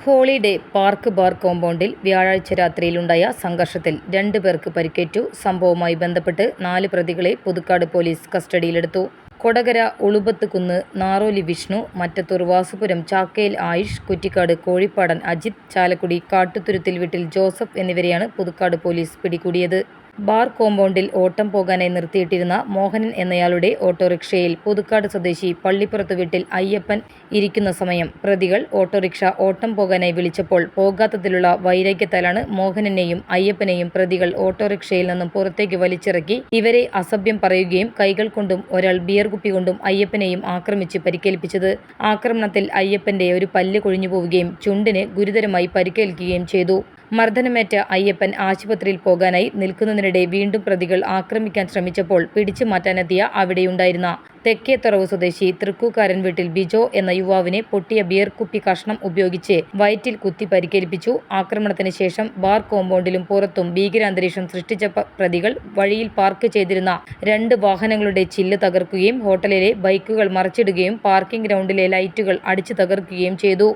Holiday park bar കോമ്പൗണ്ടിൽ വ്യാഴാഴ്ച രാത്രിയിലുണ്ടായ സംഘർഷത്തിൽ 2 പേർക്ക് പരിക്കേറ്റു. സംഭവവുമായി ബന്ധപ്പെട്ട് 4 പ്രതികളെ പുതുക്കാട് പോലീസ് കസ്റ്റഡിയിലെടുത്തു. കൊടകര ഉളുബത്ത് കുന്ന് നാറോലി വിഷ്ണു, മറ്റത്തൂർ വാസുപുരം ചാക്കയിൽ ആയിഷ്, കുറ്റിക്കാട് കോഴിപ്പാടൻ അജിത്, ചാലക്കുടി കാട്ടുതുരുത്തിൽ വീട്ടിൽ ജോസഫ് എന്നിവരെയാണ് പുതുക്കാട് പോലീസ് പിടികൂടിയത്. ബാർ കോമ്പൗണ്ടിൽ ഓട്ടം പോകാനായി നിർത്തിയിട്ടിരുന്ന മോഹനൻ എന്നയാളുടെ ഓട്ടോറിക്ഷയിൽ പുതുക്കാട് സ്വദേശി പള്ളിപ്പുറത്ത് വീട്ടിൽ അയ്യപ്പൻ ഇരിക്കുന്ന സമയം പ്രതികൾ ഓട്ടോറിക്ഷ ഓട്ടം പോകാനായി വിളിച്ചപ്പോൾ പോകാത്തതിലുള്ള വൈരാഗ്യത്താലാണ് മോഹനനെയും അയ്യപ്പനെയും പ്രതികൾ ഓട്ടോറിക്ഷയിൽ നിന്നും പുറത്തേക്ക് വലിച്ചിറക്കി ഇവരെ അസഭ്യം പറയുകയും കൈകൾ കൊണ്ടും ഒരാൾ ബിയർ കുപ്പി കൊണ്ടും അയ്യപ്പനെയും ആക്രമിച്ച് പരിക്കേൽപ്പിച്ചത്. ആക്രമണത്തിൽ അയ്യപ്പന്റെ ഒരു പല്ല് കൊഴിഞ്ഞു പോവുകയും ചുണ്ടിന് ഗുരുതരമായി പരിക്കേൽക്കുകയും ചെയ്തു. മർദ്ദനമേറ്റ അയ്യപ്പൻ ആശുപത്രിയിൽ പോകാനായി നിൽക്കുന്നതിനിടെ വീണ്ടും പ്രതികൾ ആക്രമിക്കാൻ ശ്രമിച്ചപ്പോൾ പിടിച്ചു മാറ്റാനെത്തിയ അവിടെയുണ്ടായിരുന്ന തെക്കേത്തുറവ് സ്വദേശി തൃക്കൂക്കാരൻ വീട്ടിൽ ബിജോ എന്ന യുവാവിനെ പൊട്ടിയ ബിയർ കുപ്പി കഷ്ണം ഉപയോഗിച്ച് വയറ്റിൽ കുത്തി പരിക്കേൽപ്പിച്ചു. ആക്രമണത്തിന് ശേഷം ബാർ കോമ്പൗണ്ടിലും പുറത്തും ഭീകരാന്തരീക്ഷം സൃഷ്ടിച്ച പ്രതികൾ വഴിയിൽ പാർക്ക് ചെയ്തിരുന്ന 2 വാഹനങ്ങളുടെ ചില്ല് തകർക്കുകയും ഹോട്ടലിലെ ബൈക്കുകൾ മറിച്ചിടുകയും പാർക്കിംഗ് ഗ്രൗണ്ടിലെ ലൈറ്റുകൾ അടിച്ചു തകർക്കുകയും ചെയ്തു.